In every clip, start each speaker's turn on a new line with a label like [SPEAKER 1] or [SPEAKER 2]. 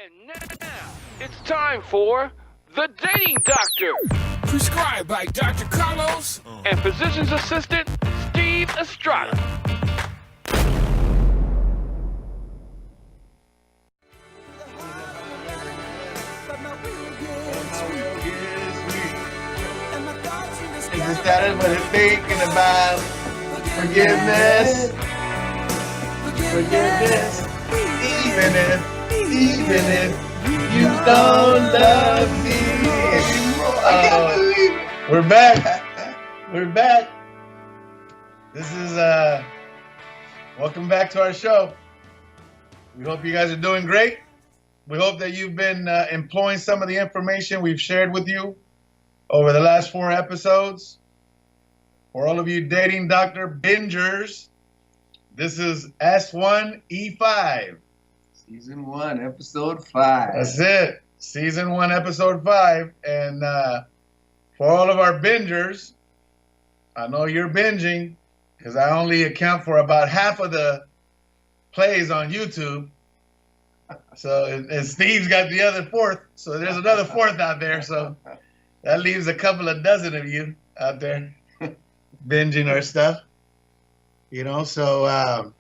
[SPEAKER 1] And now, it's time for The Dating Doctor.
[SPEAKER 2] Prescribed by Dr. Carlos
[SPEAKER 1] and Physicians Assistant Steve Estrada.
[SPEAKER 3] It just started with it thinking about forgiveness. Forgiveness. Even if you don't love me anymore. I can't believe it. We're back. We're back. This is welcome back to our show. We hope you guys are doing great. We hope that you've been employing some of the information we've shared with you over the last 4 episodes. For all of you dating doctor bingers, this is S1E5.
[SPEAKER 4] Season 1, episode 5.
[SPEAKER 3] That's it. Season 1, episode 5. And for all of our bingers, I know you're binging because I only account for about half of the plays on YouTube. So, and Steve's got the other fourth. So there's another fourth out there. So that leaves a couple of dozen of you out there binging our stuff. You know, so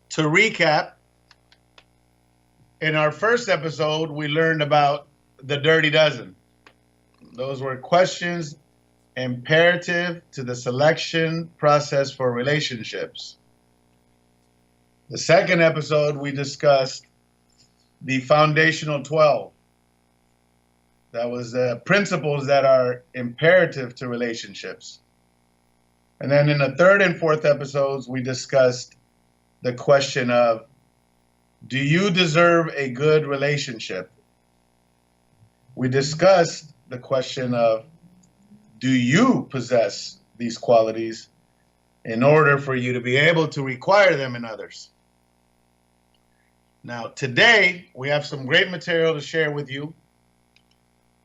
[SPEAKER 3] to recap, in our first episode, we learned about the Dirty Dozen. Those were questions imperative to the selection process for relationships. The second episode, we discussed the foundational 12. That was the principles that are imperative to relationships. And then in the third and fourth episodes, we discussed the question of, do you deserve a good relationship? We discussed the question of, do you possess these qualities in order for you to be able to require them in others? Now, today, we have some great material to share with you.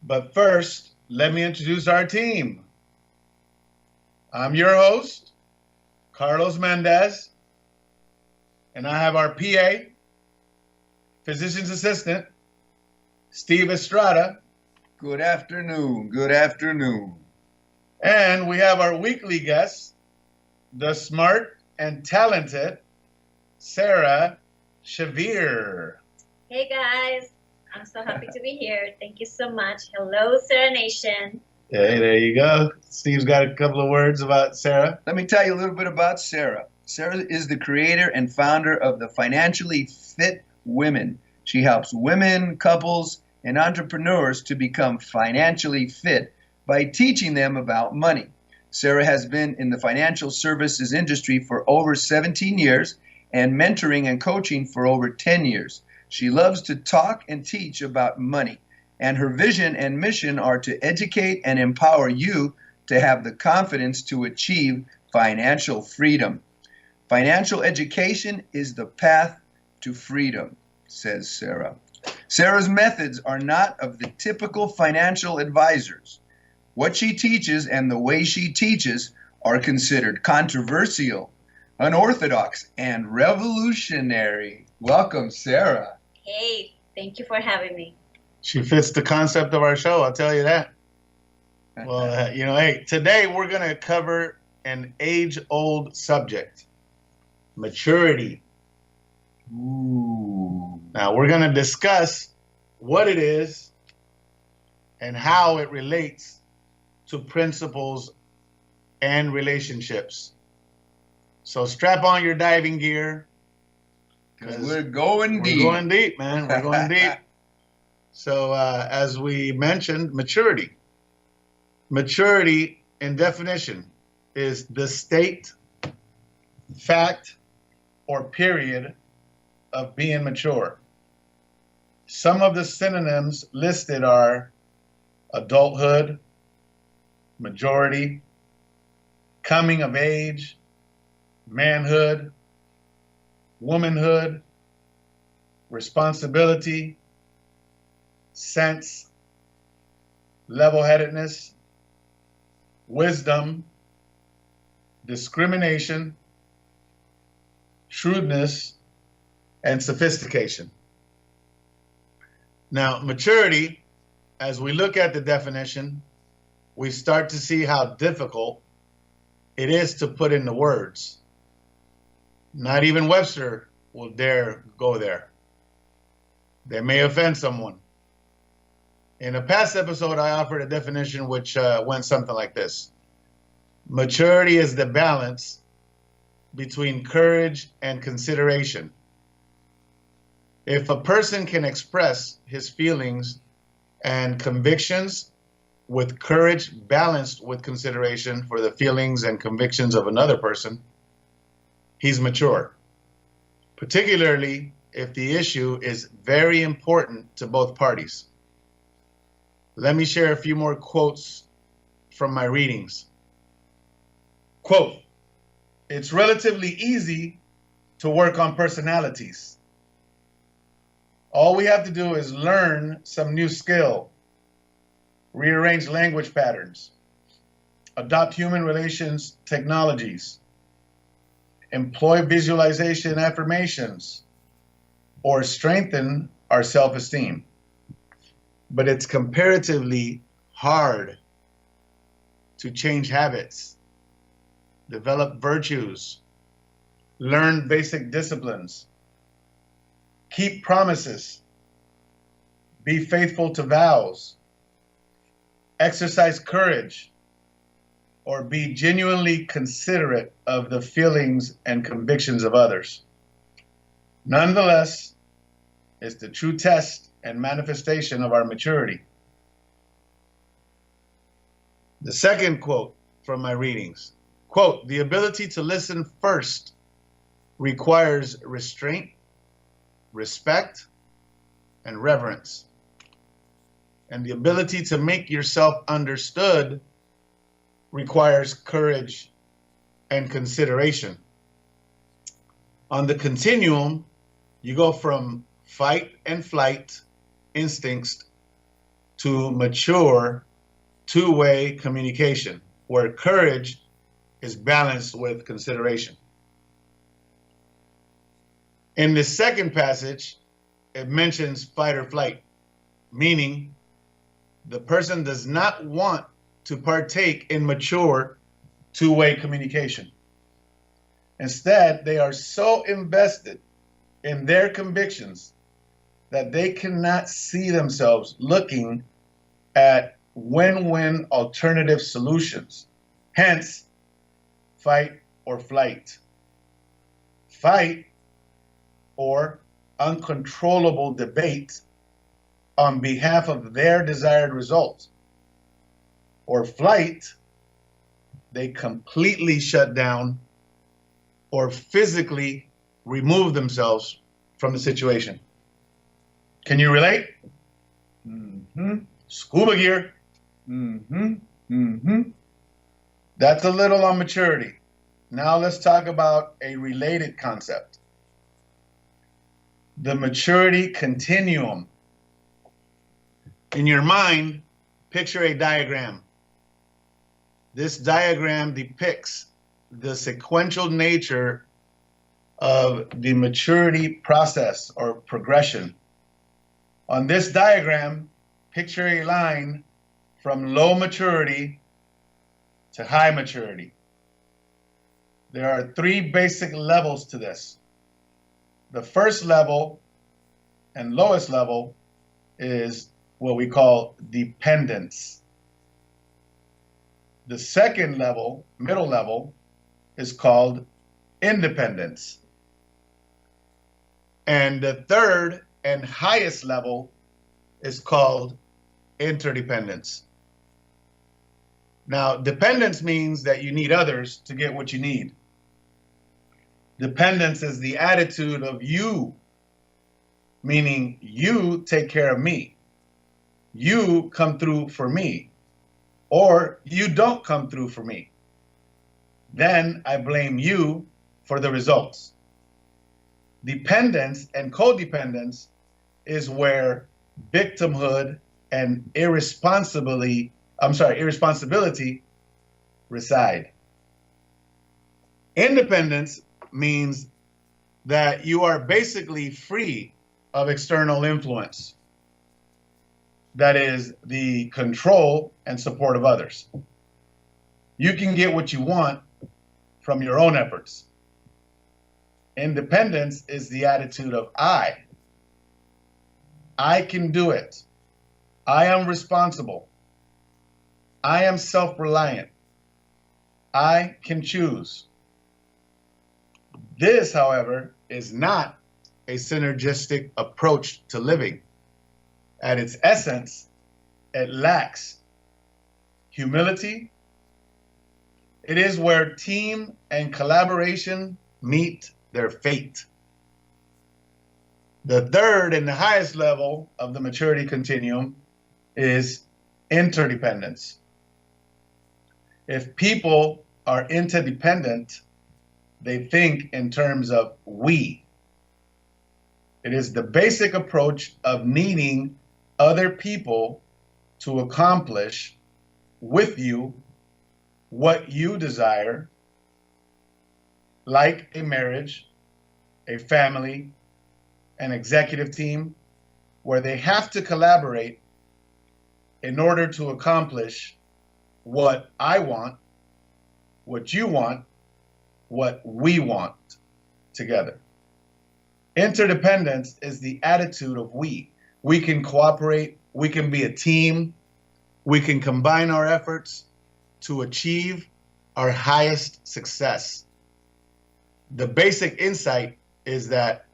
[SPEAKER 3] But first, let me introduce our team. I'm your host, Carlos Mendez, and I have our PA, Physicians Assistant, Steve Estrada.
[SPEAKER 4] Good afternoon. Good afternoon.
[SPEAKER 3] And we have our weekly guest, the smart and talented Sarah Shavir.
[SPEAKER 5] Hey guys, I'm so happy to be here. Thank you so much. Hello, Sarah Nation.
[SPEAKER 3] Hey, there you go. Steve's got a couple of words about Sarah.
[SPEAKER 4] Let me tell you a little bit about Sarah. Sarah is the creator and founder of the Financially Fit Women. She helps women, couples, and entrepreneurs to become financially fit by teaching them about money. Sarah has been in the financial services industry for over 17 years and mentoring and coaching for over 10 years. She loves to talk and teach about money, and her vision and mission are to educate and empower you to have the confidence to achieve financial freedom. Financial education is the path to freedom, says Sarah. Sarah's methods are not of the typical financial advisors. What she teaches and the way she teaches are considered controversial, unorthodox, and revolutionary. Welcome, Sarah.
[SPEAKER 5] Hey, thank you for having me.
[SPEAKER 3] She fits the concept of our show, I'll tell you that. Well, hey, today we're going to cover an age-old subject, maturity.
[SPEAKER 4] Ooh.
[SPEAKER 3] Now, we're going to discuss what it is and how it relates to principles and relationships. So strap on your diving gear.
[SPEAKER 4] Because we're going deep.
[SPEAKER 3] We're going deep, man. We're going deep. So as we mentioned, maturity. Maturity, in definition, is the state, fact, or period of being mature. Some of the synonyms listed are adulthood, majority, coming of age, manhood, womanhood, responsibility, sense, level-headedness, wisdom, discrimination, shrewdness, and sophistication. Now, maturity, as we look at the definition, we start to see how difficult it is to put into words. Not even Webster will dare go there. They may offend someone. In a past episode, I offered a definition which went something like this. Maturity is the balance between courage and consideration. If a person can express his feelings and convictions with courage balanced with consideration for the feelings and convictions of another person, he's mature, particularly if the issue is very important to both parties. Let me share a few more quotes from my readings. Quote, "It's relatively easy to work on personalities. All we have to do is learn some new skill, rearrange language patterns, adopt human relations technologies, employ visualization affirmations, or strengthen our self-esteem. But it's comparatively hard to change habits, develop virtues, learn basic disciplines, keep promises, be faithful to vows, exercise courage, or be genuinely considerate of the feelings and convictions of others. Nonetheless, it's the true test and manifestation of our maturity." The second quote from my readings, quote, "The ability to listen first requires restraint, respect, and reverence. And the ability to make yourself understood requires courage and consideration." On the continuum, you go from fight and flight instincts to mature two-way communication, where courage is balanced with consideration. In the second passage, it mentions fight or flight, meaning the person does not want to partake in mature two-way communication. Instead, they are so invested in their convictions that they cannot see themselves looking at win-win alternative solutions. Hence, fight or flight. Fight or uncontrollable debate on behalf of their desired result. Or flight, they completely shut down or physically remove themselves from the situation. Can you relate? Mm-hmm. Scuba gear. Mm-hmm. Mm-hmm. That's a little on maturity. Now let's talk about a related concept. The maturity continuum. In your mind, picture a diagram. This diagram depicts the sequential nature of the maturity process or progression. On this diagram, picture a line from low maturity to high maturity. There are three basic levels to this. The first level and lowest level is what we call dependence. The second level, middle level, is called independence. And the third and highest level is called interdependence. Now, dependence means that you need others to get what you need. Dependence is the attitude of you, meaning you take care of me. You come through for me, or you don't come through for me. Then I blame you for the results. Dependence and codependence is where victimhood and irresponsibility reside. Independence means that you are basically free of external influence. that is the control and support of others. You can get what you want from your own efforts. Independence is the attitude of I. I can do it. I am responsible. I am self-reliant. I can choose. This, however, is not a synergistic approach to living. At its essence, it lacks humility. It is where team and collaboration meet their fate. The third and the highest level of the maturity continuum is interdependence. If people are interdependent, they think in terms of we. It is the basic approach of needing other people to accomplish with you what you desire, like a marriage, a family, an executive team, where they have to collaborate in order to accomplish what I want, what you want, what we want together. Interdependence is the attitude of we. We can cooperate, we can be a team, we can combine our efforts to achieve our highest success. The basic insight is that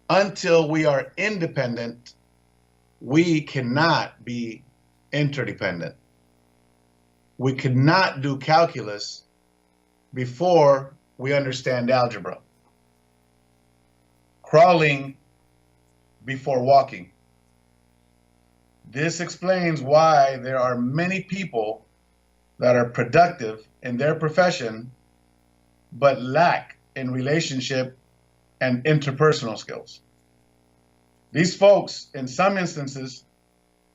[SPEAKER 3] until we are independent, we cannot be interdependent. We cannot do calculus before we understand algebra. Crawling before walking. This explains why there are many people that are productive in their profession but lack in relationship and interpersonal skills. These folks, in some instances,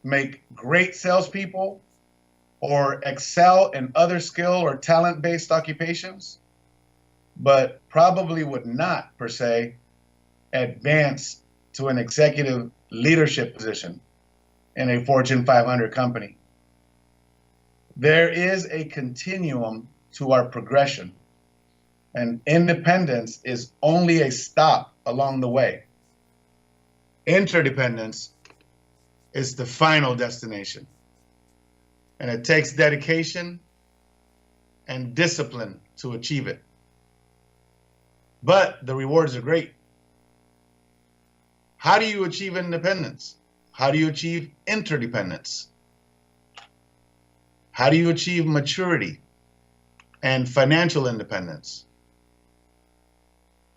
[SPEAKER 3] make great salespeople or excel in other skill or talent-based occupations, but probably would not, per se, advance to an executive leadership position in a Fortune 500 company. There is a continuum to our progression, and independence is only a stop along the way. Interdependence is the final destination, and it takes dedication and discipline to achieve it. But the rewards are great. How do you achieve independence? How do you achieve interdependence? How do you achieve maturity and financial independence?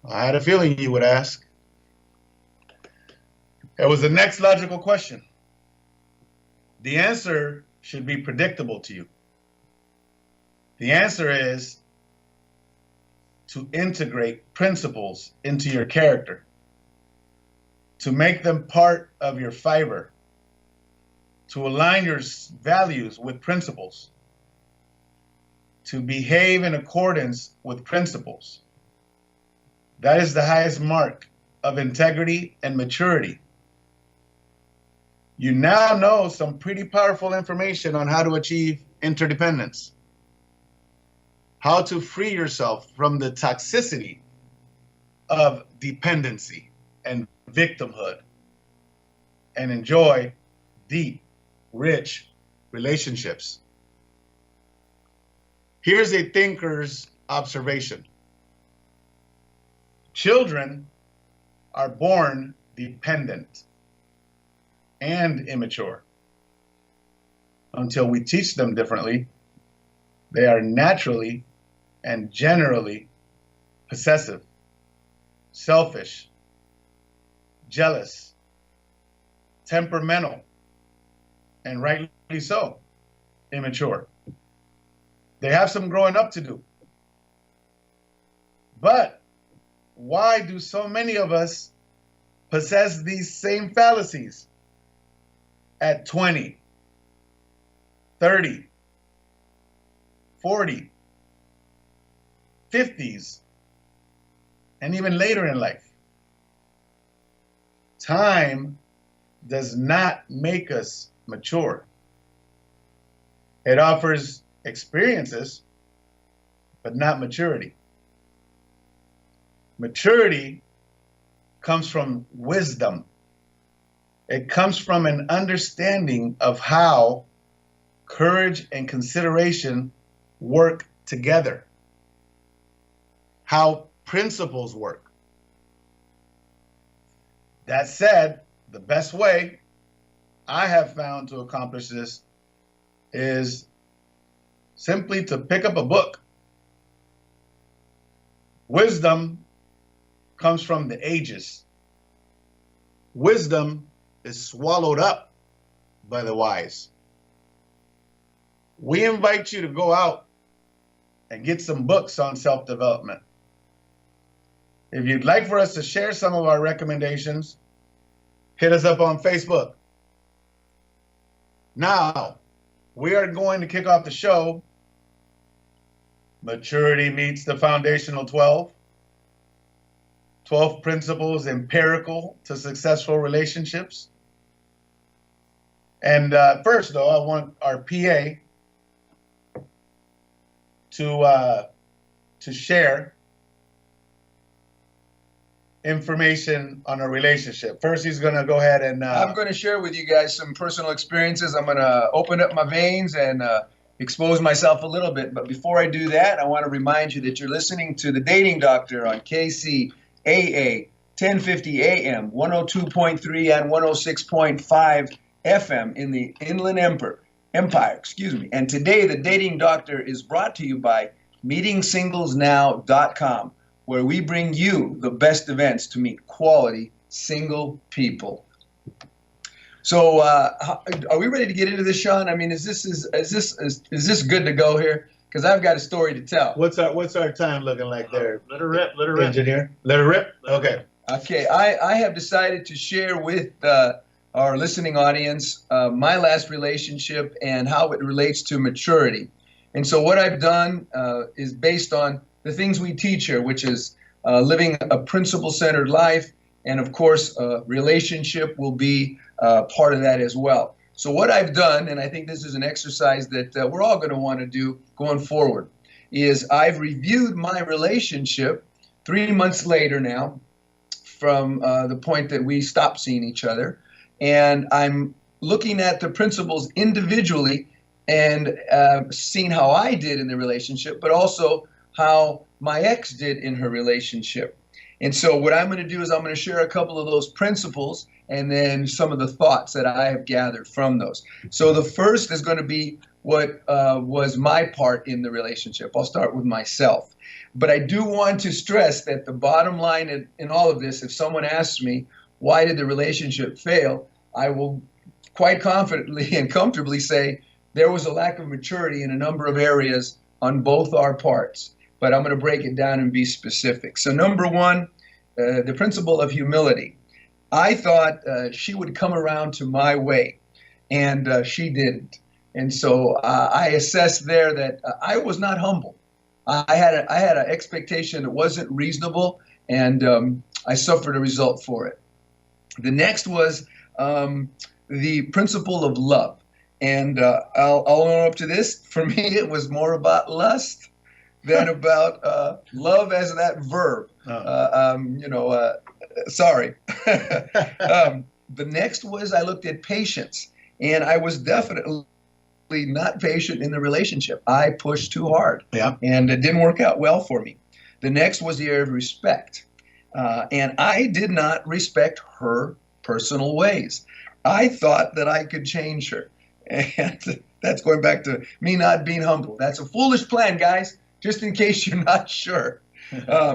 [SPEAKER 3] I had a feeling you would ask. It was the next logical question. The answer should be predictable to you. The answer is to integrate principles into your character, to make them part of your fiber, to align your values with principles, to behave in accordance with principles. That is the highest mark of integrity and maturity. You now know some pretty powerful information on how to achieve interdependence, how to free yourself from the toxicity of dependency and victimhood, and enjoy deep, rich relationships. Here's a thinker's observation. Children are born dependent and immature. Until we teach them differently, they are naturally and generally possessive, selfish, jealous, temperamental, and rightly so, immature. They have some growing up to do. But why do so many of us possess these same fallacies at 20, 30, 40, 50s, and even later in life? Time does not make us mature. It offers experiences, but not maturity. Maturity comes from wisdom. It comes from an understanding of how courage and consideration work together, how principles work. That said, the best way I have found to accomplish this is simply to pick up a book. Wisdom comes from the ages. Wisdom is swallowed up by the wise. We invite you to go out and get some books on self-development. If you'd like for us to share some of our recommendations, hit us up on Facebook. Now, we are going to kick off the show. Maturity meets the foundational 12. 12 principles empirical to successful relationships. And first, though, I want our PA to share information on a relationship. First, he's going to go ahead and...
[SPEAKER 4] I'm going to share with you guys some personal experiences. I'm going to open up my veins and expose myself a little bit. But before I do that, I want to remind you that you're listening to The Dating Doctor on KCAA 1050 AM, 102.3 and 106.5 FM in the Inland Empire. And today, The Dating Doctor is brought to you by meetingsinglesnow.com, where we bring you the best events to meet quality single people. So, are we ready to get into this, Sean? I mean, is this good to go here? Because I've got a story to tell.
[SPEAKER 3] What's our time looking like there?
[SPEAKER 6] Let her rip.
[SPEAKER 3] Engineer. Let her rip? Okay.
[SPEAKER 4] Okay, I have decided to share with our listening audience my last relationship and how it relates to maturity. And so what I've done is based on the things we teach here, which is living a principle-centered life, and of course, relationship will be part of that as well. So what I've done, and I think this is an exercise that we're all going to want to do going forward, is I've reviewed my relationship 3 months later now from the point that we stopped seeing each other, and I'm looking at the principles individually and seeing how I did in the relationship, but also how my ex did in her relationship. And so what I'm going to do is I'm going to share a couple of those principles and then some of the thoughts that I have gathered from those. So the first is going to be what was my part in the relationship. I'll start with myself. But I do want to stress that the bottom line in all of this, if someone asks me, why did the relationship fail, I will quite confidently and comfortably say there was a lack of maturity in a number of areas on both our parts. But I'm going to break it down and be specific. So number one, the principle of humility. I thought she would come around to my way, and she didn't. And so I assessed there that I was not humble. I had an expectation that wasn't reasonable, and I suffered a result for it. The next was the principle of love. And I'll own up to this. For me, it was more about lust than about love as that verb. Sorry. The next was I looked at patience, and I was definitely not patient in the relationship. I pushed too hard, and it didn't work out well for me. The next was the area of respect, and I did not respect her personal ways. I thought that I could change her, and that's going back to me not being humble. That's a foolish plan, guys, just in case you're not sure.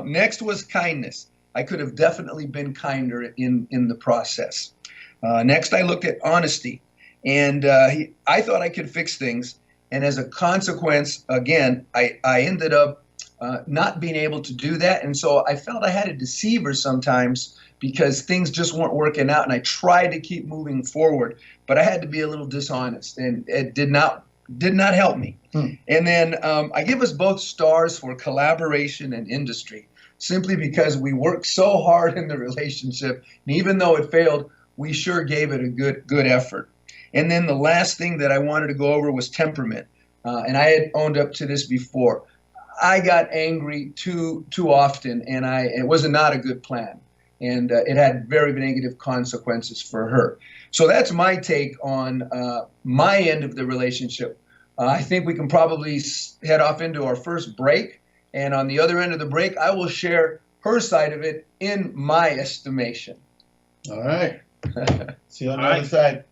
[SPEAKER 4] Next was kindness. I could have definitely been kinder in the process. Next, I looked at honesty, and I thought I could fix things. And as a consequence, again, I ended up not being able to do that. And so I felt I had to deceive her sometimes because things just weren't working out. And I tried to keep moving forward, but I had to be a little dishonest, and it did not help me. And then I give us both stars for collaboration and industry, simply because we worked so hard in the relationship, and even though it failed, we sure gave it a good effort. And then the last thing that I wanted to go over was temperament. And I had owned up to this before. I got angry too often, and it was not a good plan. And it had very negative consequences for her. So that's my take on my end of the relationship. I think we can probably head off into our first break. And on the other end of the break, I will share her side of it in my estimation.
[SPEAKER 3] All right. See you on the
[SPEAKER 4] All
[SPEAKER 3] other
[SPEAKER 4] right.
[SPEAKER 3] side.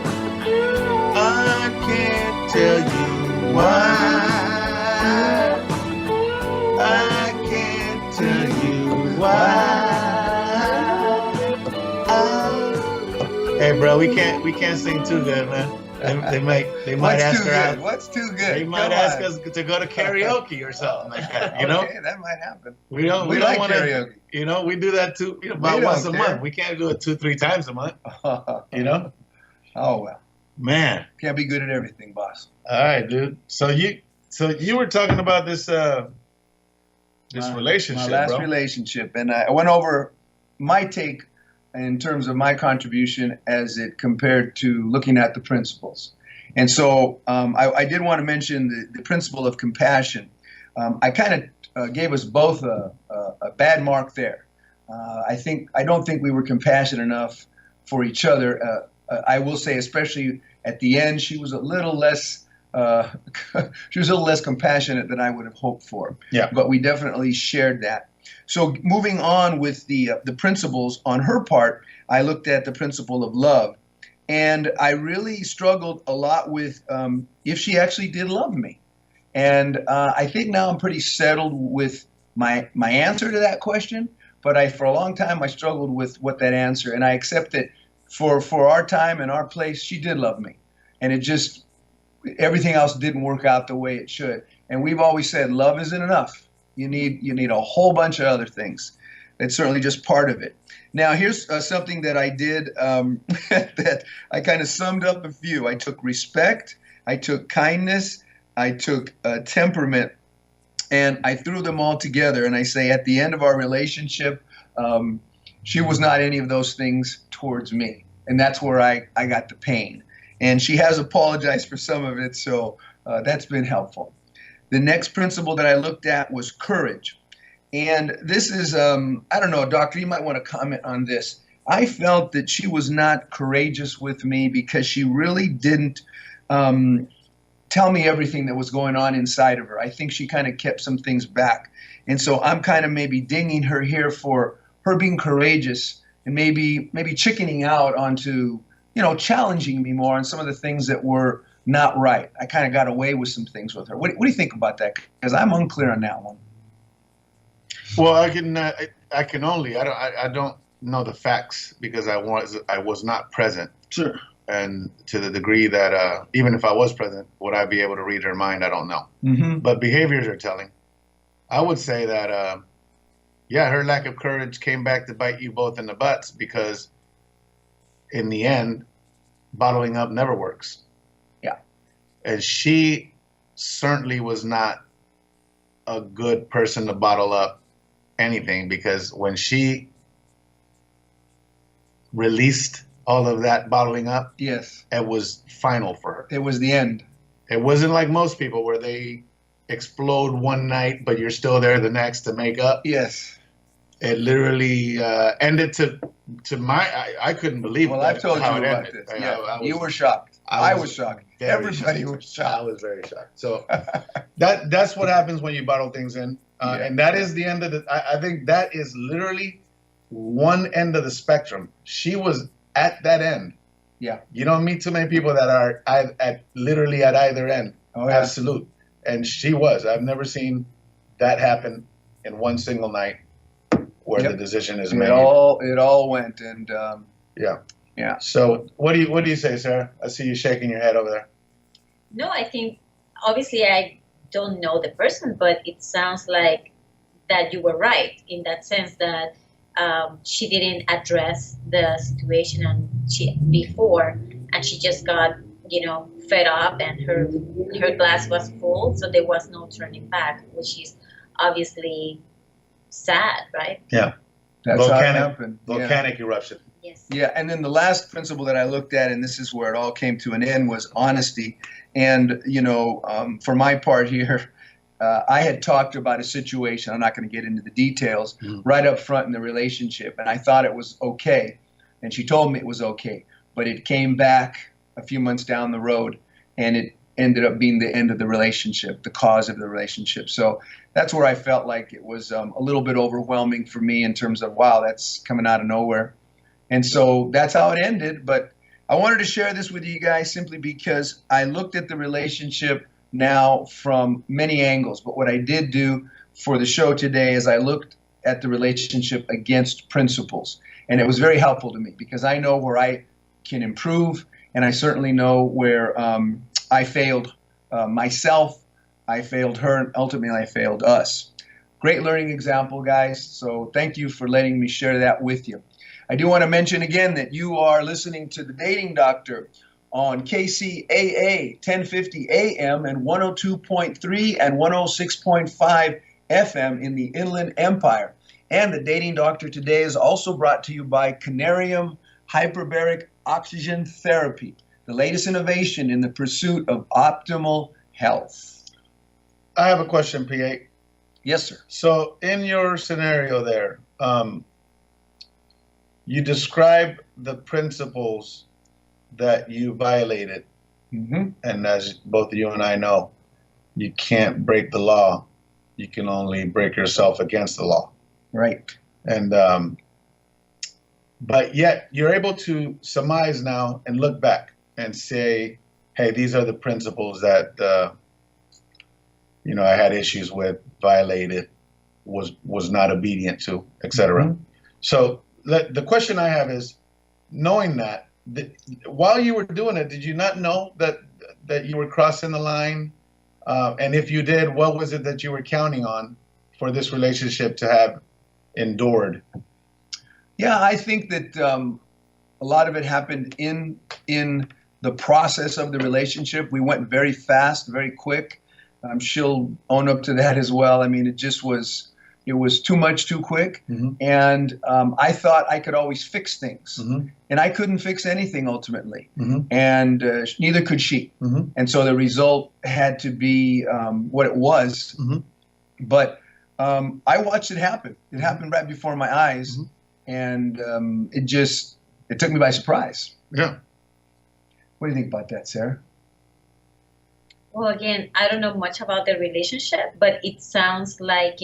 [SPEAKER 3] I can't tell you why. I can't tell you why. Hey, bro, we can't sing too good, man. They might
[SPEAKER 4] What's
[SPEAKER 3] ask
[SPEAKER 4] too
[SPEAKER 3] her
[SPEAKER 4] good?
[SPEAKER 3] out.
[SPEAKER 4] What's too good?
[SPEAKER 3] They might
[SPEAKER 4] Come
[SPEAKER 3] ask
[SPEAKER 4] on.
[SPEAKER 3] us to go to karaoke or something like that. You know,
[SPEAKER 4] Okay, that might happen.
[SPEAKER 3] we don't
[SPEAKER 4] like
[SPEAKER 3] want to.
[SPEAKER 4] karaoke.
[SPEAKER 3] You know, we do that too. You know,
[SPEAKER 4] We
[SPEAKER 3] about
[SPEAKER 4] don't
[SPEAKER 3] once a
[SPEAKER 4] care.
[SPEAKER 3] month. We can't do it 2-3 times a month. You know,
[SPEAKER 4] Oh well,
[SPEAKER 3] man.
[SPEAKER 4] can't be good at everything, boss.
[SPEAKER 3] All right, dude. So you were talking about this relationship,
[SPEAKER 4] My last
[SPEAKER 3] bro.
[SPEAKER 4] relationship, and I went over my take in terms of my contribution as it compared to looking at the principles. And so I did want to mention the principle of compassion. I kind of gave us both a bad mark there. I don't think we were compassionate enough for each other. I will say, especially at the end, she was a little less. She was a little less compassionate than I would have hoped for.
[SPEAKER 3] Yeah.
[SPEAKER 4] But we definitely shared that. So moving on with the principles on her part, I looked at the principle of love, and I really struggled a lot with if she actually did love me. And I think now I'm pretty settled with my answer to that question. But for a long time I struggled with what that answer, and I accept that for our time and our place, she did love me, and it just everything else didn't work out the way it should. And we've always said love isn't enough. You need a whole bunch of other things. It's certainly just part of it. Now, here's something that I did that I kind of summed up a few. I took respect, I took kindness, I took temperament, and I threw them all together. And I say at the end of our relationship, she was not any of those things towards me. And that's where I got the pain. And she has apologized for some of it, so that's been helpful. The next principle that I looked at was courage. And this is, I don't know, Doctor, you might want to comment on this. I felt that she was not courageous with me because she really didn't tell me everything that was going on inside of her. I think she kind of kept some things back. And so I'm kind of maybe dinging her here for her being courageous and maybe chickening out onto, challenging me more on some of the things that were not right. I kind of got away with some things with her. What do you think about that? Because I'm unclear on that one.
[SPEAKER 3] Well, I don't know the facts because I was not present.
[SPEAKER 4] Sure.
[SPEAKER 3] And to the degree that even if I was present, would I be able to read her mind? I don't know.
[SPEAKER 4] Mm-hmm.
[SPEAKER 3] But behaviors are telling. I would say that, her lack of courage came back to bite you both in the butts because in the end, bottling up never works.
[SPEAKER 4] Yeah.
[SPEAKER 3] And she certainly was not a good person to bottle up anything because when she released all of that bottling up,
[SPEAKER 4] Yes.
[SPEAKER 3] it was final for her.
[SPEAKER 4] It was the end.
[SPEAKER 3] It wasn't like most people where they explode one night, but you're still there the next to make up.
[SPEAKER 4] Yes.
[SPEAKER 3] It literally ended to my. I couldn't believe.
[SPEAKER 4] Well, I've told you
[SPEAKER 3] how it
[SPEAKER 4] about
[SPEAKER 3] ended.
[SPEAKER 4] this.
[SPEAKER 3] I
[SPEAKER 4] Yeah.
[SPEAKER 3] was-
[SPEAKER 4] You were shocked. I was shocked.
[SPEAKER 3] very
[SPEAKER 4] Everybody
[SPEAKER 3] shocked.
[SPEAKER 4] was shocked.
[SPEAKER 3] I was very shocked. So that's what happens when you bottle things in,
[SPEAKER 4] Yeah.
[SPEAKER 3] and that is the end of the. I think that is literally one end of the spectrum. She was at that end.
[SPEAKER 4] Yeah.
[SPEAKER 3] You don't meet too many people that are literally at either end.
[SPEAKER 4] Oh, yeah.
[SPEAKER 3] Absolute. And she was. I've never seen that happen in one single night where
[SPEAKER 4] Yep.
[SPEAKER 3] the decision is
[SPEAKER 4] It
[SPEAKER 3] made.
[SPEAKER 4] all went, and
[SPEAKER 3] Yeah.
[SPEAKER 4] yeah.
[SPEAKER 3] So what do you say, Sarah? I see you shaking your head over there.
[SPEAKER 5] No, I think obviously I don't know the person, but it sounds like that you were right in that sense that she didn't address the situation before, and she just got fed up and her glass was full, so there was no turning back, which is obviously sad, right?
[SPEAKER 3] Yeah.
[SPEAKER 4] That's how it happened.
[SPEAKER 3] Volcanic eruption.
[SPEAKER 5] Yes.
[SPEAKER 4] Yeah, and then the last principle that I looked at, and this is where it all came to an end, was honesty. And, for my part here, I had talked about a situation, I'm not going to get into the details, right up front in the relationship, and I thought it was okay. And she told me it was okay. But it came back a few months down the road, and it ended up being the end of the relationship, the cause of the relationship. So that's where I felt like it was a little bit overwhelming for me in terms of, wow, that's coming out of nowhere. And so that's how it ended. But I wanted to share this with you guys simply because I looked at the relationship now from many angles. But what I did do for the show today is I looked at the relationship against principles. And it was very helpful to me because I know where I can improve, and I certainly know where I failed myself, I failed her, and ultimately I failed us. Great learning example, guys. So thank you for letting me share that with you. I do want to mention again that you are listening to The Dating Doctor on KCAA 1050 AM and 102.3 and 106.5 FM in the Inland Empire. And The Dating Doctor today is also brought to you by Canarium Hyperbaric Oxygen Therapy, the latest innovation in the pursuit of optimal health.
[SPEAKER 3] I have a question, P8.
[SPEAKER 4] Yes, sir.
[SPEAKER 3] So in your scenario there, you describe the principles that you violated. And as both you and I know, you can't break the law. You can only break yourself against the law.
[SPEAKER 4] Right.
[SPEAKER 3] And but yet you're able to surmise now and look back and say, hey, these are the principles that I had issues with, violated, was not obedient to, etc. So the question I have is, knowing that, while you were doing it, did you not know that you were crossing the line? And if you did, what was it that you were counting on for this relationship to have endured?
[SPEAKER 4] Yeah, I think that a lot of it happened in the process of the relationship. We went very fast, very quick. She'll own up to that as well. I mean, it was too much too quick. And I thought I could always fix things. And I couldn't fix anything ultimately. And neither could she. And so the result had to be what it was. But I watched it happen. It happened right before my eyes. And it took me by surprise.
[SPEAKER 3] Yeah.
[SPEAKER 4] What do you think about that, Sarah?
[SPEAKER 5] Well, again, I don't know much about the relationship, but it sounds like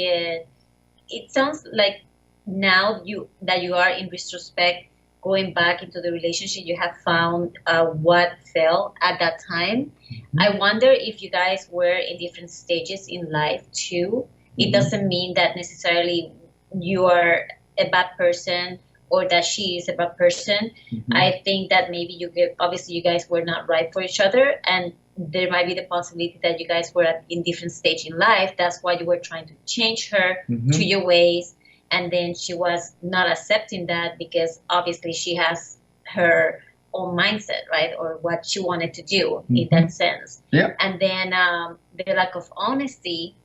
[SPEAKER 5] now that you are in retrospect going back into the relationship, you have found what fell at that time. I wonder if you guys were in different stages in life too. It doesn't mean that necessarily you are a bad person or that she is a bad person. I think that maybe obviously you guys were not right for each other, and there might be the possibility that you guys were in different stage in life. That's why you were trying to change her to your ways, and then she was not accepting that because obviously she has her own mindset, right, or what she wanted to do in that sense.
[SPEAKER 4] Yeah.
[SPEAKER 5] And then the lack of honesty,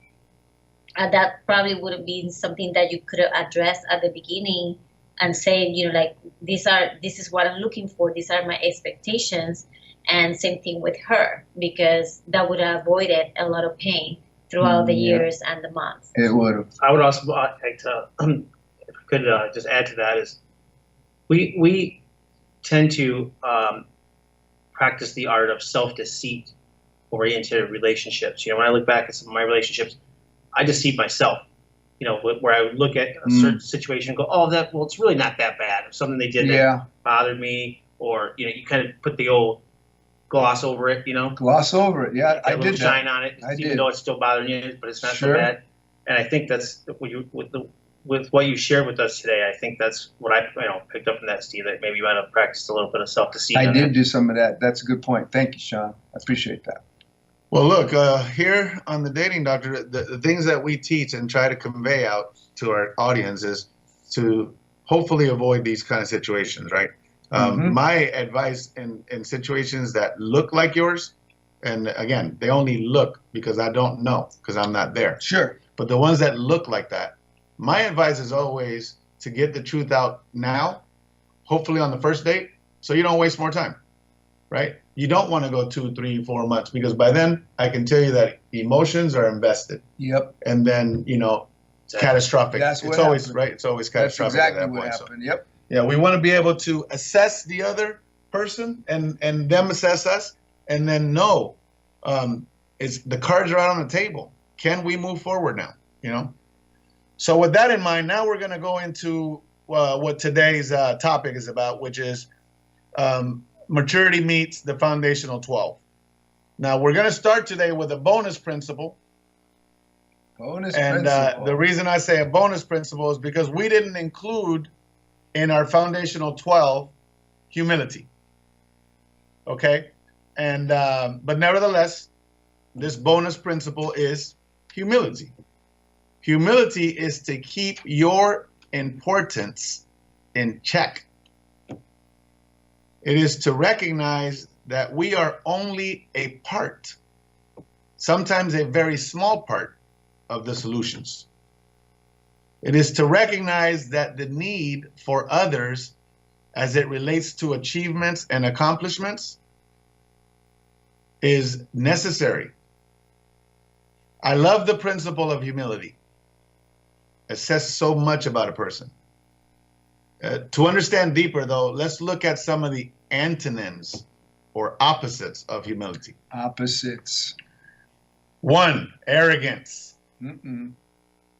[SPEAKER 5] that probably would have been something that you could have addressed at the beginning and saying, like, this is what I'm looking for. These are my expectations. And same thing with her, because that would have avoided a lot of pain throughout the years and the months.
[SPEAKER 4] It would have.
[SPEAKER 6] I would also like to, if I could just add to that, is we tend to practice the art of self-deceit oriented relationships. When I look back at some of my relationships, I deceive myself. Where I would look at a certain situation and go, it's really not that bad. If something they did that bothered me, or, you kind of put the old gloss over it,
[SPEAKER 4] Gloss over it, yeah. I did
[SPEAKER 6] shine on it, even though it's still bothering you, but it's not so bad. And I think that's with what you shared with us today. I think that's what I picked up from that, Steve. That maybe you might have practiced a little bit of self-deceit.
[SPEAKER 4] I did do some of that. That's a good point. Thank you, Sean. I appreciate that.
[SPEAKER 3] Well, look, here on The Dating Doctor, the things that we teach and try to convey out to our audience is to hopefully avoid these kind of situations, right? My advice in situations that look like yours, and again, they only look because I don't know because I'm not there.
[SPEAKER 4] Sure.
[SPEAKER 3] But the ones that look like that, my advice is always to get the truth out now, hopefully on the first date, so you don't waste more time, right? You don't want to go 2, 3, 4 months because by then I can tell you that emotions are invested.
[SPEAKER 4] Yep.
[SPEAKER 3] And then, catastrophic.
[SPEAKER 4] That's what
[SPEAKER 3] it's always,
[SPEAKER 4] happened.
[SPEAKER 3] right? It's always
[SPEAKER 4] That's
[SPEAKER 3] catastrophic
[SPEAKER 4] exactly
[SPEAKER 3] at that
[SPEAKER 4] what
[SPEAKER 3] point.
[SPEAKER 4] happened. Yep.
[SPEAKER 3] Yeah, we want to be able to assess the other person and them assess us and then know the cards are out on the table. Can we move forward now? So with that in mind, now we're going to go into what today's topic is about, which is maturity meets the foundational 12. Now we're going to start today with a bonus principle. And the reason I say a bonus principle is because we didn't include in our foundational 12 humility. Okay? And but nevertheless, this bonus principle is humility. Humility is to keep your importance in check. It is to recognize that we are only a part, sometimes a very small part of the solutions. It is to recognize that the need for others as it relates to achievements and accomplishments is necessary. I love the principle of humility. It says so much about a person. To understand deeper, though, let's look at some of the antonyms or opposites of humility.
[SPEAKER 4] Opposites.
[SPEAKER 3] 1, arrogance.
[SPEAKER 4] Mm-mm.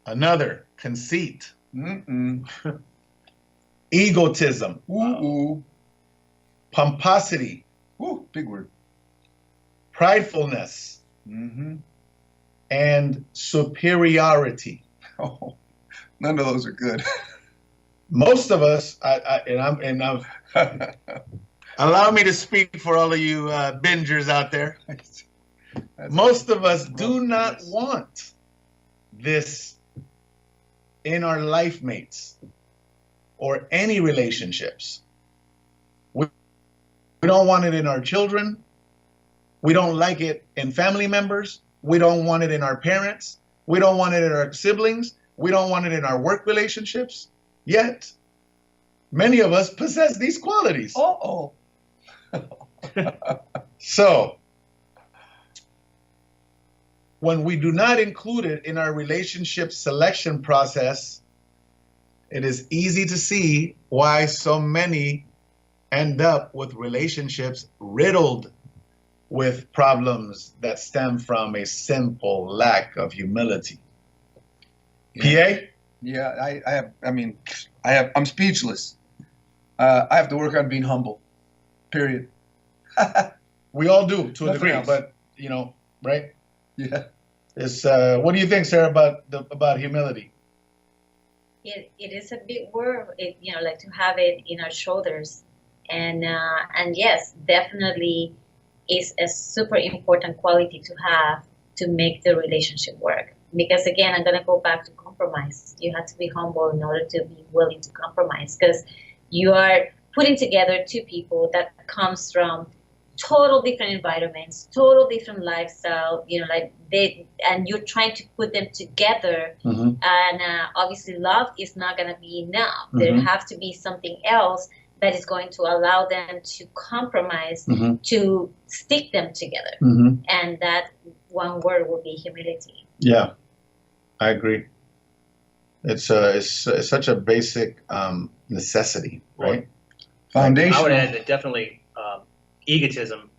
[SPEAKER 3] Another, conceit.
[SPEAKER 4] Mm-mm.
[SPEAKER 3] Egotism.
[SPEAKER 4] Ooh.
[SPEAKER 3] Pomposity.
[SPEAKER 4] Ooh, big word.
[SPEAKER 3] Pridefulness.
[SPEAKER 4] Mm-hmm.
[SPEAKER 3] And superiority.
[SPEAKER 4] Oh, none of those are good.
[SPEAKER 3] Most of us, allow me to speak for all of you bingers out there. Most of us do not want this in our life mates or any relationships. We don't want it in our children. We don't like it in family members. We don't want it in our parents. We don't want it in our siblings. We don't want it in our work relationships. Yet, many of us possess these qualities.
[SPEAKER 4] Uh-oh.
[SPEAKER 3] So, when we do not include it in our relationship selection process, it is easy to see why so many end up with relationships riddled with problems that stem from a simple lack of humility.
[SPEAKER 4] Yeah.
[SPEAKER 3] PA?
[SPEAKER 4] Yeah, I'm speechless. I have to work on being humble. Period.
[SPEAKER 3] We all do to a
[SPEAKER 4] Nothing
[SPEAKER 3] degree,
[SPEAKER 4] else.
[SPEAKER 3] but right?
[SPEAKER 4] Yeah.
[SPEAKER 3] It's what do you think, Sarah, about humility?
[SPEAKER 5] It is a big word, like to have it in our shoulders. And yes, definitely is a super important quality to have to make the relationship work. Because again, I'm going to go back to compromise. You have to be humble in order to be willing to compromise, because you are putting together two people that comes from total different environments, total different lifestyle, and you're trying to put them together.
[SPEAKER 3] Mm-hmm.
[SPEAKER 5] And obviously love is not going to be enough.
[SPEAKER 3] Mm-hmm.
[SPEAKER 5] There has to be something else that is going to allow them to compromise,
[SPEAKER 3] Mm-hmm.
[SPEAKER 5] to stick them together.
[SPEAKER 3] Mm-hmm.
[SPEAKER 5] And that one word will be humility.
[SPEAKER 3] Yeah, I agree. It's such a basic necessity, right?
[SPEAKER 4] Foundation.
[SPEAKER 6] I would add that definitely egotism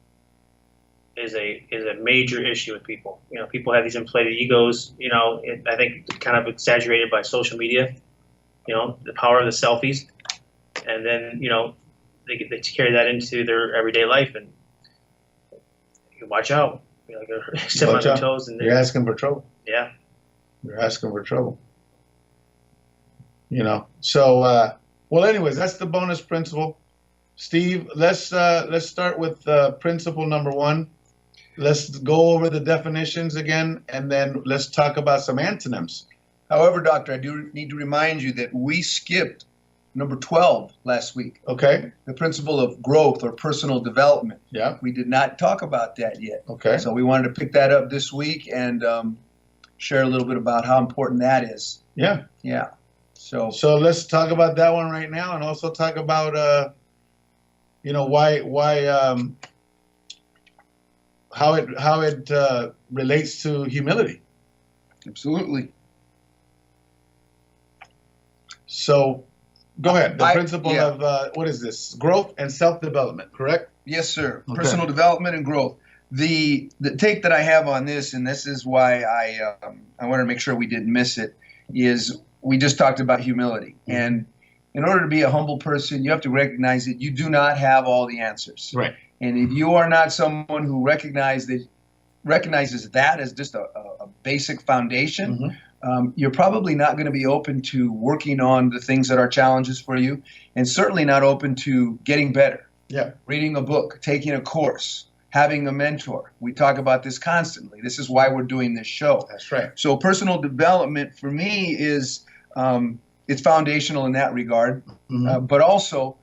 [SPEAKER 6] is a major issue with people. People have these inflated egos. I think it's kind of exaggerated by social media. The power of the selfies, and then they carry that into their everyday life, and you watch out. Step on their toes, and
[SPEAKER 3] you're asking for trouble.
[SPEAKER 6] Yeah,
[SPEAKER 3] you're asking for trouble. So well, anyways, that's the bonus principle. Steve, let's start with principle number 1. Let's go over the definitions again, and then let's talk about some antonyms.
[SPEAKER 4] However, Doctor, I do need to remind you that we skipped number 12 last week.
[SPEAKER 3] Okay.
[SPEAKER 4] The principle of growth or personal development.
[SPEAKER 3] Yeah.
[SPEAKER 4] We did not talk about that yet.
[SPEAKER 3] Okay.
[SPEAKER 4] So we wanted to pick that up this week and share a little bit about how important that is.
[SPEAKER 3] Yeah.
[SPEAKER 4] Yeah. So
[SPEAKER 3] let's talk about that one right now, and also talk about how it relates to humility.
[SPEAKER 4] absolutely.
[SPEAKER 3] So go ahead. The principle
[SPEAKER 4] yeah.
[SPEAKER 3] of what is this? Growth and self-development, correct?
[SPEAKER 4] Yes, sir.
[SPEAKER 3] Okay.
[SPEAKER 4] Personal development and growth. The take that I have on this, and this is why I want to make sure we didn't miss it, is we just talked about humility.
[SPEAKER 3] Mm-hmm.
[SPEAKER 4] And in order to be a humble person, you have to recognize that you do not have all the answers.
[SPEAKER 3] Right.
[SPEAKER 4] And if you are not someone who recognizes that as just a basic foundation, you're probably not going to be open to working on the things that are challenges for you, and certainly not open to getting better.
[SPEAKER 3] Yeah.
[SPEAKER 4] Reading a book, taking a course, having a mentor. We talk about this constantly. This is why we're doing this show.
[SPEAKER 3] That's right.
[SPEAKER 4] So personal development for me is it's foundational in that regard, but also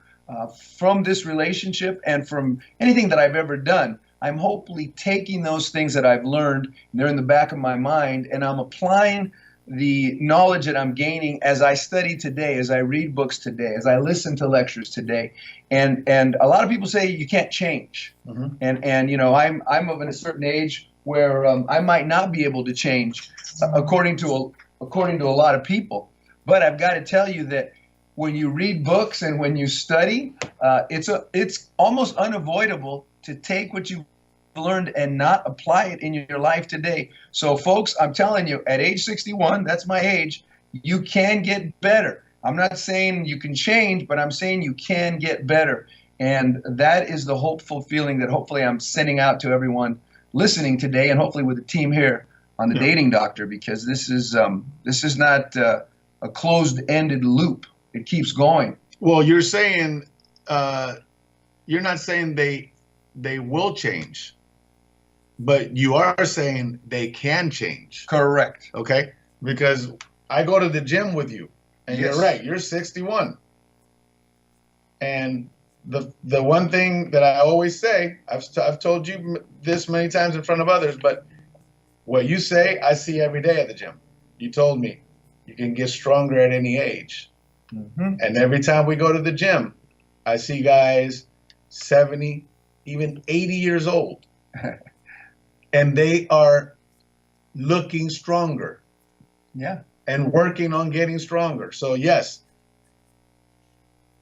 [SPEAKER 4] from this relationship and from anything that I've ever done, I'm hopefully taking those things that I've learned, and they're in the back of my mind, and I'm applying the knowledge that I'm gaining as I study today, as I read books today, as I listen to lectures today. And a lot of people say you can't change. And you know, I'm of a certain age where I might not be able to change according to a lot of people. But I've got to tell you that when you read books and when you study, it's almost unavoidable to take what you've learned and not apply it in your life today. So folks, I'm telling you, at age 61, that's my age, you can get better. I'm not saying you can change, but I'm saying you can get better. And that is the hopeful feeling that hopefully I'm sending out to everyone listening today, and hopefully with the team here on the Dating Doctor, because this is not a closed-ended loop. It keeps going.
[SPEAKER 3] Well, you're saying you're not saying they will change, but you are saying they can change.
[SPEAKER 4] Correct.
[SPEAKER 3] Okay? Because I go to the gym with you, and
[SPEAKER 4] Yes.
[SPEAKER 3] you're right, you're 61. And the one thing that I always say, I've told you this many times in front of others, but what you say, I see every day at the gym. You told me you can get stronger at any age. And every time we go to the gym, I see guys 70, even 80 years old. And they are looking stronger.
[SPEAKER 4] Yeah.
[SPEAKER 3] And working on getting stronger. So yes,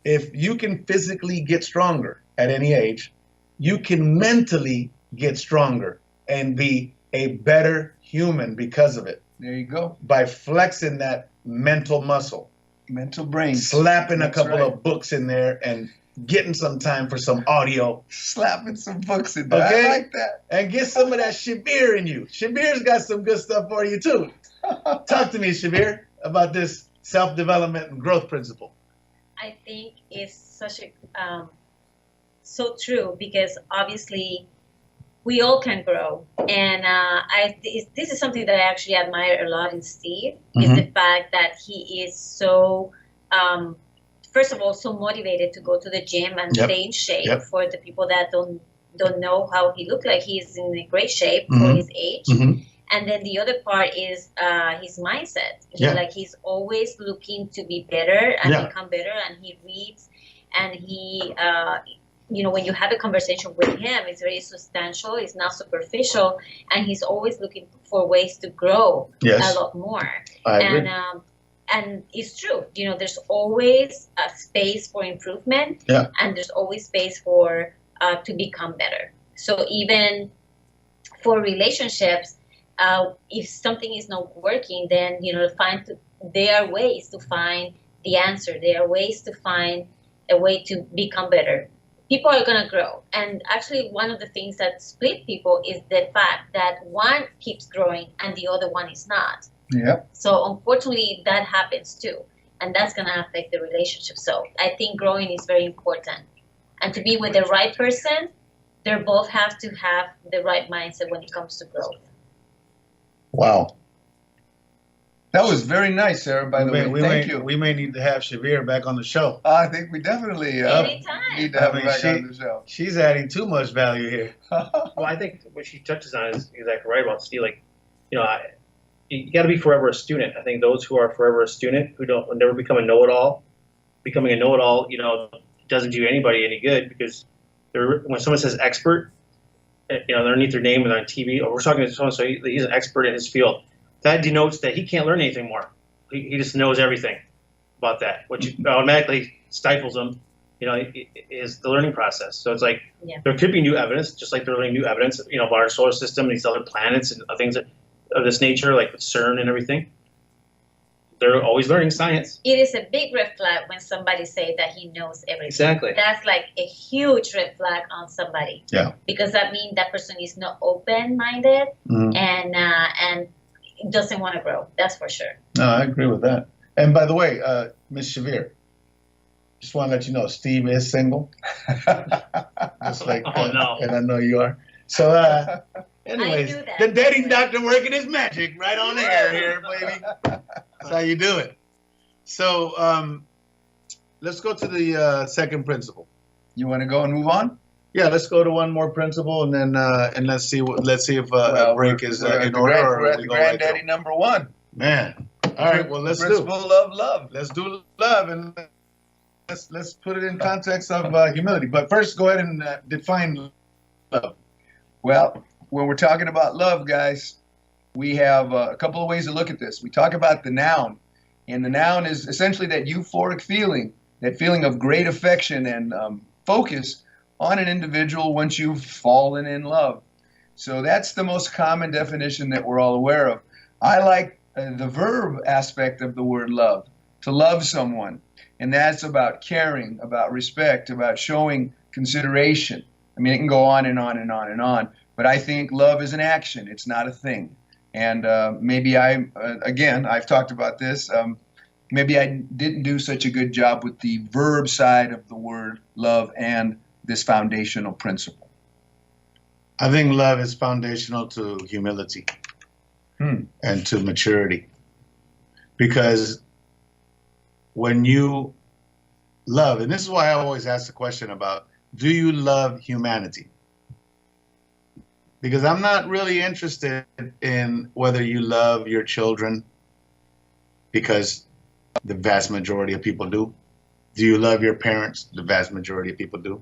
[SPEAKER 3] if you can physically get stronger at any age, you can mentally get stronger and be a better human because of it.
[SPEAKER 4] There you go.
[SPEAKER 3] By flexing that mental muscle.
[SPEAKER 4] Mental brain.
[SPEAKER 3] Slapping
[SPEAKER 4] That's
[SPEAKER 3] a couple
[SPEAKER 4] right.
[SPEAKER 3] of books in there and getting some time for some audio.
[SPEAKER 4] Slapping some books in there.
[SPEAKER 3] Okay?
[SPEAKER 4] I like that.
[SPEAKER 3] And get some of that Shabir in you. Shabir's got some good stuff for you too. Talk to me, Shabir, about this self-development and growth principle.
[SPEAKER 5] I think it's such a so true, because obviously we all can grow, and this is something that I actually admire a lot in Steve, is the fact that he is so first of all so motivated to go to the gym and stay in shape. For the people that don't know how he looked like, he's in a great shape for his age. And then the other part is his mindset. Like he's always looking to be better and become better. And he reads, and he, when you have a conversation with him, it's very substantial. It's not superficial, and he's always looking for ways to grow a lot more.
[SPEAKER 3] I agree.
[SPEAKER 5] And it's true. There's always a space for improvement, and there's always space for to become better. So even for relationships. If something is not working, then there are ways to find the answer. There are ways to find a way to become better. People are gonna grow, and actually, one of the things that split people is the fact that one keeps growing and the other one is not.
[SPEAKER 4] Yeah.
[SPEAKER 5] So unfortunately, that happens too, and that's gonna affect the relationship. So I think growing is very important, and to be with the right person, they both have to have the right mindset when it comes to growth.
[SPEAKER 3] Wow.
[SPEAKER 4] That was very nice, Sarah, by the way. Thank you.
[SPEAKER 3] We may need to have Shavir back on the show.
[SPEAKER 4] I think we definitely
[SPEAKER 5] Anytime.
[SPEAKER 4] need to have her back on the show.
[SPEAKER 3] She's adding too much value here.
[SPEAKER 6] Well, I think what she touches on is exactly right about Steve. Like, you got to be forever a student. I think those who are forever a student, who never become a know-it-all, becoming a know-it-all, doesn't do anybody any good, because when someone says expert, they're underneath their name and they're on TV, or we're talking to someone, so he's an expert in his field. That denotes that he can't learn anything more. He just knows everything about that, which automatically stifles him, is the learning process. So it's like, there could be new evidence, just like they're learning new evidence, about our solar system and these other planets and things of this nature, like with CERN and everything. They're always learning science.
[SPEAKER 5] It is a big red flag when somebody says that he knows everything.
[SPEAKER 6] Exactly.
[SPEAKER 5] That's like a huge red flag on somebody.
[SPEAKER 3] Yeah.
[SPEAKER 5] Because that means that person is not open-minded and doesn't want to grow. That's for sure.
[SPEAKER 3] No, I agree with that. And by the way, Miss Shavir, just want to let you know, Steve is single. Just like,
[SPEAKER 6] no.
[SPEAKER 3] And I know you are. So, anyways,
[SPEAKER 5] I knew that.
[SPEAKER 3] the dating doctor working his magic right on the air here, baby. That's how you do it. So, let's go to the second principle.
[SPEAKER 4] You want to go and move on?
[SPEAKER 3] Yeah, let's go to one more principle, and then and let's see if a break is in order.
[SPEAKER 4] We're at the granddaddy number one.
[SPEAKER 3] Man, all right. Well, let's do
[SPEAKER 4] principle of love.
[SPEAKER 3] Let's do love, and let's put it in context of humility. But first, go ahead and define love.
[SPEAKER 4] Well, when we're talking about love, guys, we have a couple of ways to look at this. We talk about the noun, and the noun is essentially that euphoric feeling, that feeling of great affection and focus on an individual once you've fallen in love. So that's the most common definition that we're all aware of. I like the verb aspect of the word love, to love someone. And that's about caring, about respect, about showing consideration. I mean, it can go on and on and on and on. But I think love is an action. It's not a thing. And maybe I've talked about this, maybe I didn't do such a good job with the verb side of the word love and this foundational principle.
[SPEAKER 3] I think love is foundational to humility and to maturity. Because when you love, and this is why I always ask the question about, do you love humanity? Because I'm not really interested in whether you love your children, because the vast majority of people do. Do you love your parents? The vast majority of people do.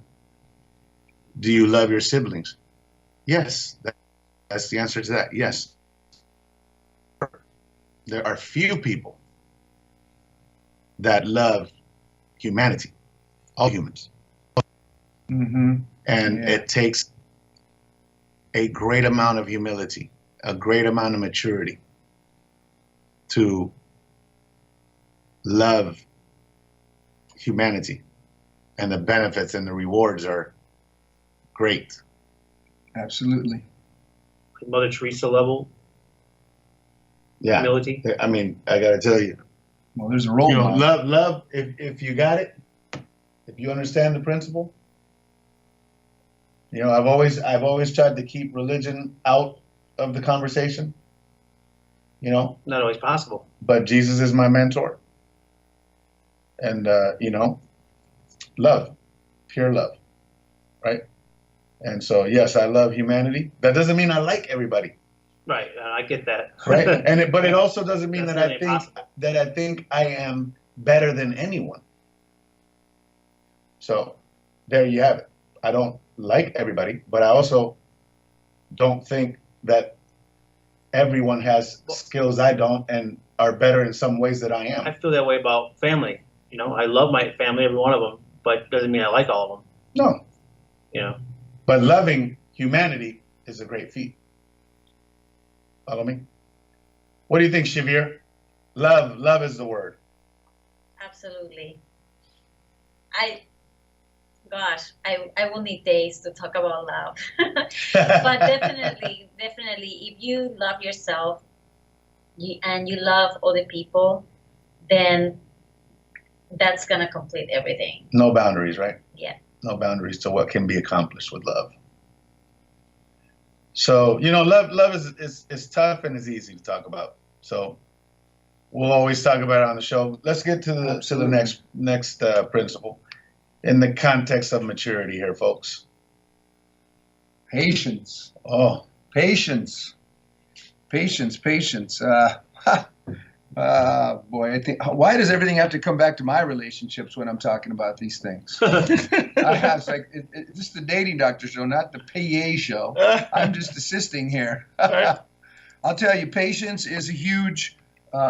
[SPEAKER 3] Do you love your siblings? Yes, that's the answer to that. Yes. There are few people that love humanity, all humans.
[SPEAKER 4] Mm-hmm.
[SPEAKER 3] And it takes a great amount of humility, a great amount of maturity to love humanity. And the benefits and the rewards are great.
[SPEAKER 4] Absolutely.
[SPEAKER 6] Mother Teresa level
[SPEAKER 3] Yeah.
[SPEAKER 6] humility.
[SPEAKER 3] I mean, I got to tell you,
[SPEAKER 4] Well, there's a role model.
[SPEAKER 3] love, if you got it, if you understand the principle, I've always tried to keep religion out of the conversation,
[SPEAKER 6] Not always possible.
[SPEAKER 3] but Jesus is my mentor. And, love, pure love, right? And so, yes, I love humanity. That doesn't mean I like everybody,
[SPEAKER 6] Right, I get that.
[SPEAKER 3] right? But it also doesn't mean
[SPEAKER 6] That's
[SPEAKER 3] that
[SPEAKER 6] really impossible.
[SPEAKER 3] I think I am better than anyone. So, there you have it. I don't like everybody, but I also don't think that everyone has skills I don't and are better in some ways that I am.
[SPEAKER 6] I feel that way about family. I love my family, every one of them, but doesn't mean I like all of them.
[SPEAKER 3] No. But loving humanity is a great feat. Follow me? What do you think, Shavir? Love is the word.
[SPEAKER 5] Absolutely. I will need days to talk about love. But definitely, if you love yourself and you love other people, then that's going to complete everything.
[SPEAKER 3] No boundaries, right?
[SPEAKER 5] Yeah.
[SPEAKER 3] No boundaries to what can be accomplished with love. So, love is tough and is easy to talk about. So we'll always talk about it on the show. Let's get to the next principle in the context of maturity here, folks.
[SPEAKER 4] Patience.
[SPEAKER 3] Oh,
[SPEAKER 4] Patience. Boy, I think, why does everything have to come back to my relationships when I'm talking about these things? It's like, this is the dating doctor show, not the PA show. I'm just assisting here. I'll tell you, patience is a huge,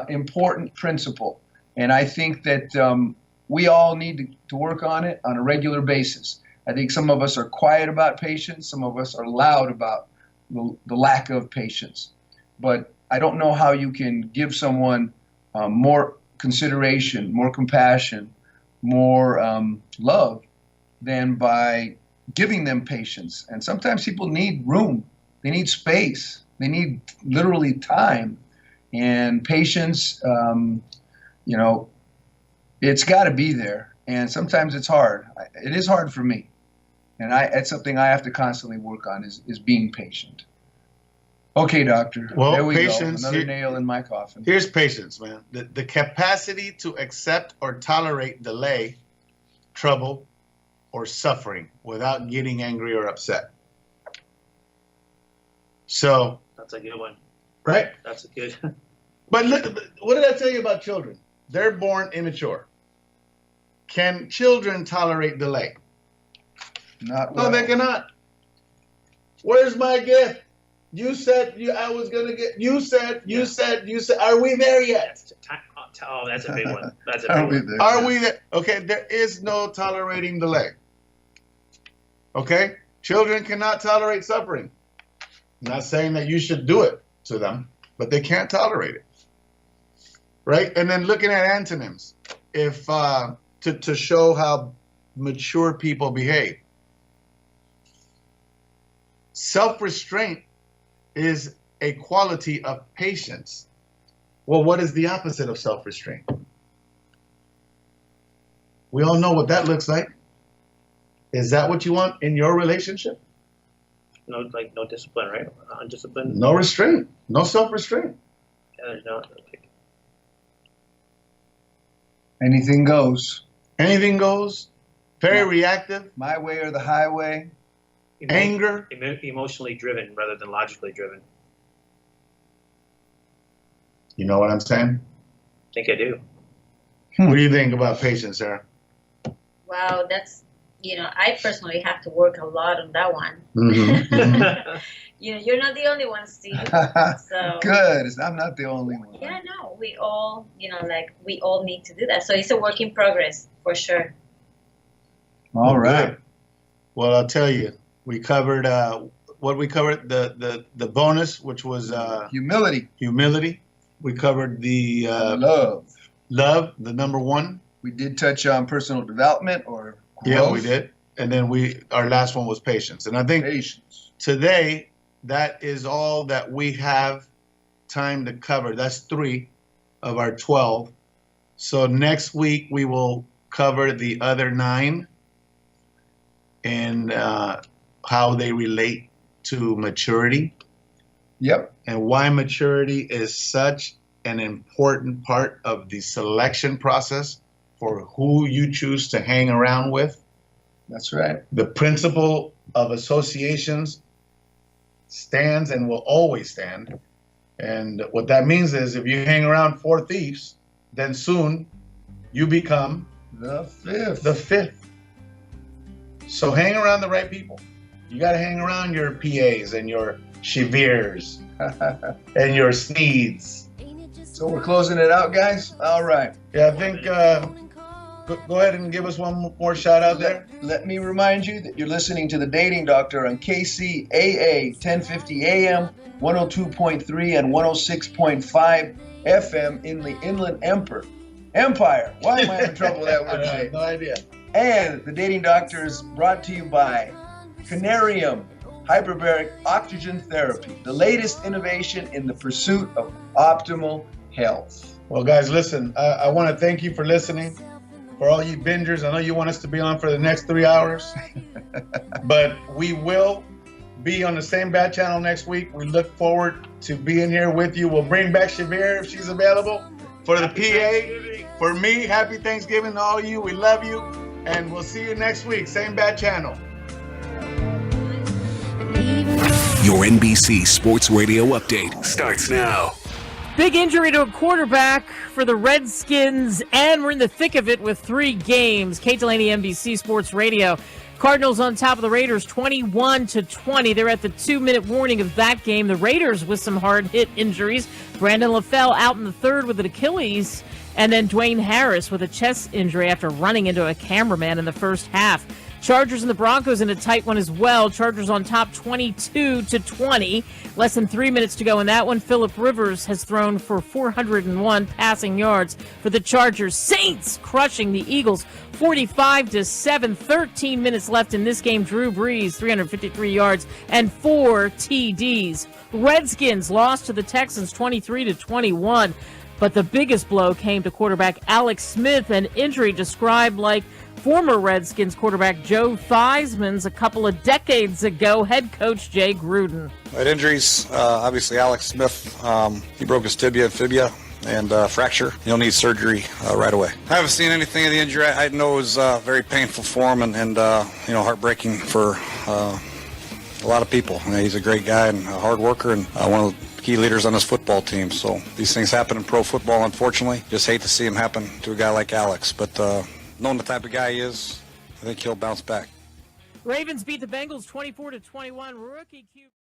[SPEAKER 4] important principle. And I think that we all need to work on it on a regular basis. I think some of us are quiet about patience. Some of us are loud about the lack of patience. But I don't know how you can give someone more consideration, more compassion, more love than by giving them patience. And sometimes people need room. They need space. They need literally time. And patience, it's got to be there. And sometimes it's hard. It is hard for me. And it's something I have to constantly work on is being patient. Okay, doctor.
[SPEAKER 3] Well,
[SPEAKER 4] there we
[SPEAKER 3] patience,
[SPEAKER 4] go. Another nail in my coffin.
[SPEAKER 3] Here's patience, man. The capacity to accept or tolerate delay, trouble, or suffering without getting angry or upset. So.
[SPEAKER 6] That's a good one.
[SPEAKER 3] Right?
[SPEAKER 6] That's a good.
[SPEAKER 3] But look, what did I tell you about children? They're born immature. Can children tolerate delay?
[SPEAKER 4] Not well.
[SPEAKER 3] No, they cannot. Where's my gift? You said I was gonna get. You said. Are we there yet?
[SPEAKER 6] Oh, that's a big one. That's a big one.
[SPEAKER 3] Are we there? Okay, there is no tolerating delay. Okay, children cannot tolerate suffering. I'm not saying that you should do it to them, but they can't tolerate it. Right, and then looking at antonyms, if to show how mature people behave. Self-restraint is a quality of patience. Well, what is the opposite of self-restraint? We all know what that looks like. Is that what you want in your relationship?
[SPEAKER 6] No discipline, right? Undisciplined.
[SPEAKER 3] No restraint, no self-restraint.
[SPEAKER 6] Yeah, there's no. Okay.
[SPEAKER 4] Anything goes.
[SPEAKER 3] Anything goes. Very reactive.
[SPEAKER 4] My way or the highway.
[SPEAKER 3] Anger.
[SPEAKER 6] Emotionally driven rather than logically driven.
[SPEAKER 3] You know what I'm saying?
[SPEAKER 6] I think I do.
[SPEAKER 3] What do you think about patience, Sarah?
[SPEAKER 5] Wow, that's, I personally have to work a lot on that one.
[SPEAKER 3] Mm-hmm.
[SPEAKER 5] You're not the only one, Steve. So
[SPEAKER 4] Good. I'm not the only one.
[SPEAKER 5] yeah, no, we all, we all need to do that. So it's a work in progress for sure.
[SPEAKER 4] All right.
[SPEAKER 3] Good. Well, I'll tell you, we covered what we covered the bonus, which was
[SPEAKER 4] Humility.
[SPEAKER 3] We covered the
[SPEAKER 4] Love.
[SPEAKER 3] the number one.
[SPEAKER 4] We did touch on personal development or growth.
[SPEAKER 3] Yeah, we did. And then our last one was patience. And I think
[SPEAKER 4] Patience.
[SPEAKER 3] today that is all that we have time to cover. That's 3 of our 12. So next week we will cover the other 9 and how they relate to maturity.
[SPEAKER 4] Yep.
[SPEAKER 3] And why maturity is such an important part of the selection process for who you choose to hang around with.
[SPEAKER 4] That's right.
[SPEAKER 3] The principle of associations stands and will always stand. And what that means is if you hang around 4 thieves, then soon you become
[SPEAKER 4] The 5th.
[SPEAKER 3] the 5th. So hang around the right people. You got to hang around your PAs and your Cheviers and your Sneeds.
[SPEAKER 4] So we're closing it out, guys? All right.
[SPEAKER 3] Yeah, I think go ahead and give us one more shout out there.
[SPEAKER 4] Let me remind you that you're listening to The Dating Doctor on KCAA 1050 AM, 102.3 and 106.5 FM in the Inland Empire. Why am I having trouble with that
[SPEAKER 3] I
[SPEAKER 4] word?
[SPEAKER 3] have no idea.
[SPEAKER 4] And The Dating Doctor is brought to you by Canarium Hyperbaric Oxygen Therapy, the latest innovation in the pursuit of optimal health.
[SPEAKER 3] Well, guys, listen, I want to thank you for listening. For all you bingers, I know you want us to be on for the next 3 hours, but we will be on the same bat channel next week. We look forward to being here with you. We'll bring back Shavir if she's available. For the PA, for me, happy Thanksgiving to all of you. We love you. And we'll see you next week. Same bad channel.
[SPEAKER 7] Your NBC Sports Radio update starts now.
[SPEAKER 8] Big injury to a quarterback for the Redskins, and we're in the thick of it with 3 games. Kate Delaney, NBC Sports Radio. Cardinals on top of the Raiders, 21-20. They're at the 2-minute warning of that game. The Raiders with some hard-hit injuries. Brandon LaFell out in the third with an Achilles, and then Dwayne Harris with a chest injury after running into a cameraman in the first half. Chargers and the Broncos in a tight one as well. Chargers on top 22-20. Less than 3 minutes to go in that one. Phillip Rivers has thrown for 401 passing yards for the Chargers. Saints crushing the Eagles 45-7. 13 minutes left in this game. Drew Brees 353 yards and 4 TDs. Redskins lost to the Texans 23-21. But the biggest blow came to quarterback Alex Smith, an injury described like former Redskins quarterback Joe Theismann's a couple of decades ago. Head coach Jay Gruden.
[SPEAKER 9] At injuries, obviously Alex Smith, he broke his tibia and fibia and fracture. He'll need surgery right away. I haven't seen anything of the injury. I know it was very painful for him and heartbreaking for a lot of people. He's a great guy and a hard worker and one of the key leaders on this football team. So these things happen in pro football, unfortunately. Just hate to see them happen to a guy like Alex. But knowing the type of guy he is, I think he'll bounce back.
[SPEAKER 8] Ravens beat the Bengals 24-21. Rookie Q.